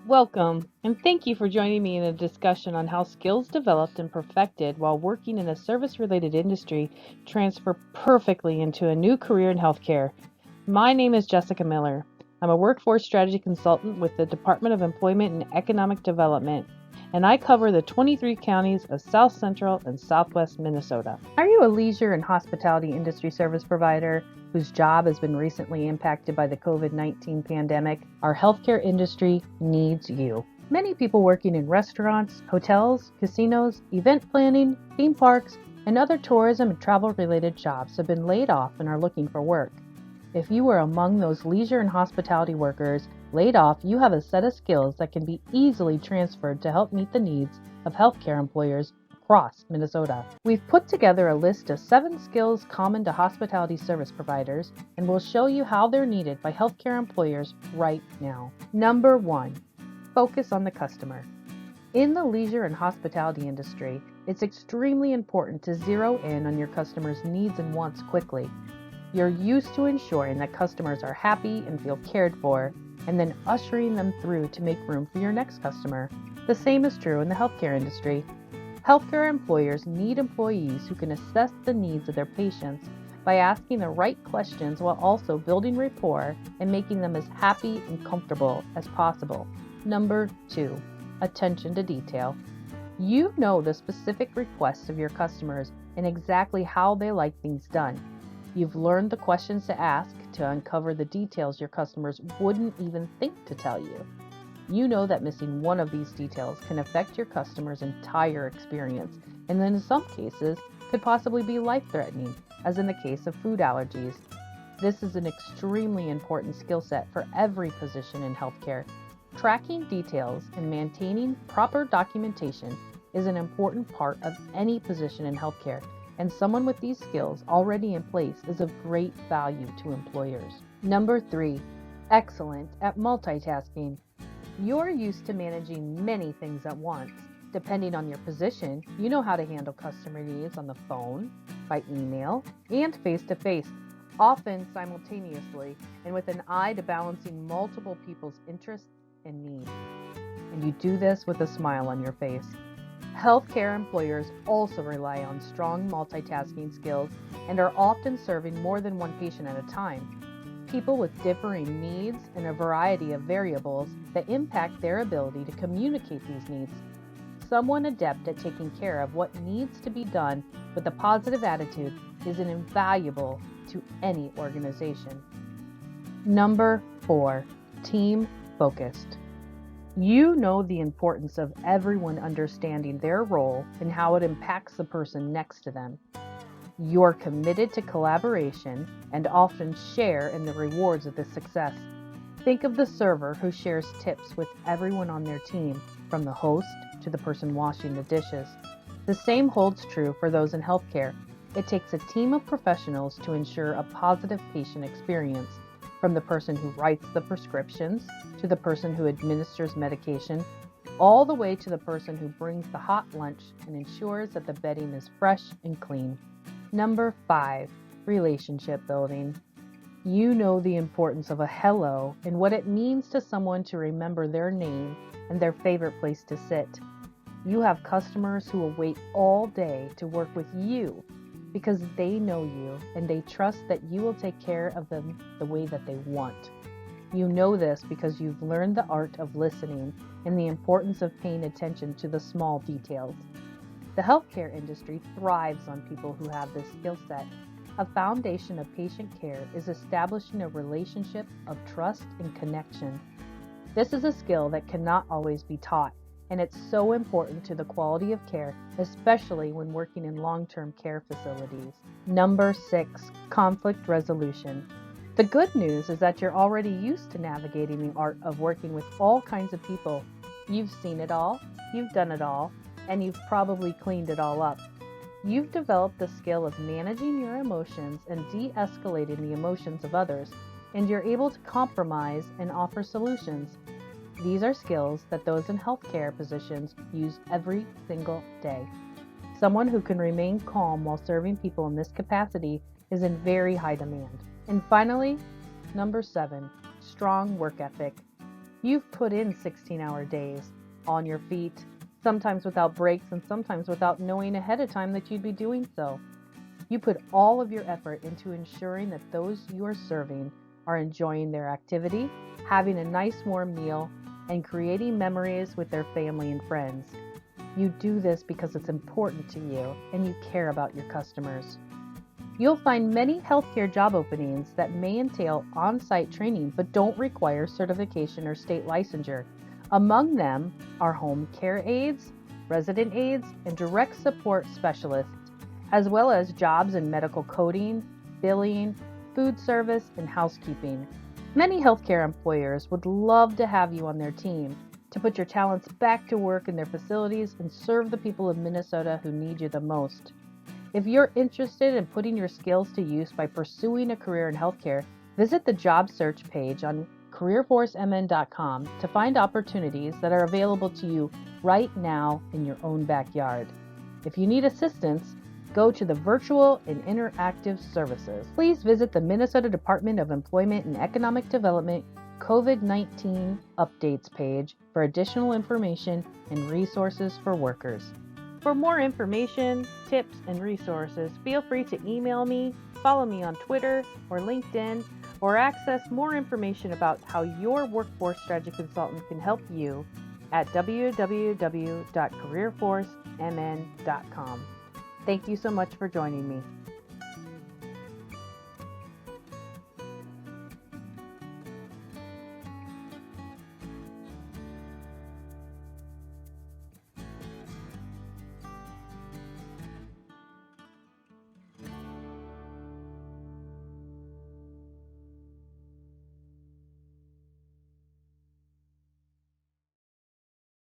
Welcome, and thank you for joining me in a discussion on how skills developed and perfected while working in a service related industry transfer perfectly into a new career in healthcare. My name is Jessica Miller. I'm a workforce strategy consultant with the Department of Employment and Economic Development, and I cover the 23 counties of South Central and Southwest Minnesota. Are you a leisure and hospitality industry service provider whose job has been recently impacted by the COVID-19 pandemic? Our healthcare industry needs you. Many people working in restaurants, hotels, casinos, event planning, theme parks, and other tourism and travel related jobs have been laid off and are looking for work. If you are among those leisure and hospitality workers laid off, you have a set of skills that can be easily transferred to help meet the needs of healthcare employers across Minnesota. We've put together a list of 7 skills common to hospitality service providers, and we'll show you how they're needed by healthcare employers right now. Number 1, focus on the customer. In the leisure and hospitality industry, it's extremely important to zero in on your customers' needs and wants quickly. You're used to ensuring that customers are happy and feel cared for, and then ushering them through to make room for your next customer. The same is true in the healthcare industry. Healthcare employers need employees who can assess the needs of their patients by asking the right questions while also building rapport and making them as happy and comfortable as possible. Number 2, attention to detail. You know the specific requests of your customers and exactly how they like things done. You've learned the questions to ask to uncover the details your customers wouldn't even think to tell you. You know that missing one of these details can affect your customer's entire experience, and then in some cases could possibly be life-threatening, as in the case of food allergies. This is an extremely important skill set for every position in healthcare. Tracking details and maintaining proper documentation is an important part of any position in healthcare, and someone with these skills already in place is of great value to employers. Number 3, excellent at multitasking. You're used to managing many things at once. Depending on your position, you know how to handle customer needs on the phone, by email, and face-to-face, often simultaneously, and with an eye to balancing multiple people's interests and needs. And you do this with a smile on your face. Healthcare employers also rely on strong multitasking skills and are often serving more than one patient at a time. People with differing needs and a variety of variables that impact their ability to communicate these needs. Someone adept at taking care of what needs to be done with a positive attitude is invaluable to any organization. Number 4, team focused. You know the importance of everyone understanding their role and how it impacts the person next to them. You're committed to collaboration and often share in the rewards of this success. Think of the server who shares tips with everyone on their team, from the host to the person washing the dishes. The same holds true for those in healthcare. It takes a team of professionals to ensure a positive patient experience, from the person who writes the prescriptions to the person who administers medication, all the way to the person who brings the hot lunch and ensures that the bedding is fresh and clean. Number 5, relationship building. You know the importance of a hello and what it means to someone to remember their name and their favorite place to sit. You have customers who will wait all day to work with you because they know you and they trust that you will take care of them the way that they want. You know this because you've learned the art of listening and the importance of paying attention to the small details. The healthcare industry thrives on people who have this skill set. A foundation of patient care is establishing a relationship of trust and connection. This is a skill that cannot always be taught, and it's so important to the quality of care, especially when working in long-term care facilities. Number 6, conflict resolution. The good news is that you're already used to navigating the art of working with all kinds of people. You've seen it all, you've done it all, and you've probably cleaned it all up. You've developed the skill of managing your emotions and de-escalating the emotions of others, and you're able to compromise and offer solutions. These are skills that those in healthcare positions use every single day. Someone who can remain calm while serving people in this capacity is in very high demand. And finally, number 7, strong work ethic. You've put in 16-hour days on your feet, sometimes without breaks and sometimes without knowing ahead of time that you'd be doing so. You put all of your effort into ensuring that those you are serving are enjoying their activity, having a nice warm meal, and creating memories with their family and friends. You do this because it's important to you and you care about your customers. You'll find many healthcare job openings that may entail on-site training but don't require certification or state licensure. Among them are home care aides, resident aides, and direct support specialists, as well as jobs in medical coding, billing, food service, and housekeeping. Many healthcare employers would love to have you on their team to put your talents back to work in their facilities and serve the people of Minnesota who need you the most. If you're interested in putting your skills to use by pursuing a career in healthcare, visit the job search page on careerforcemn.com to find opportunities that are available to you right now in your own backyard. If you need assistance, go to the Virtual and Interactive Services. Please visit the Minnesota Department of Employment and Economic Development COVID-19 Updates page for additional information and resources for workers. For more information, tips, and resources, feel free to email me, follow me on Twitter or LinkedIn, or access more information about how your workforce strategy consultant can help you at www.careerforcemn.com. Thank you so much for joining me.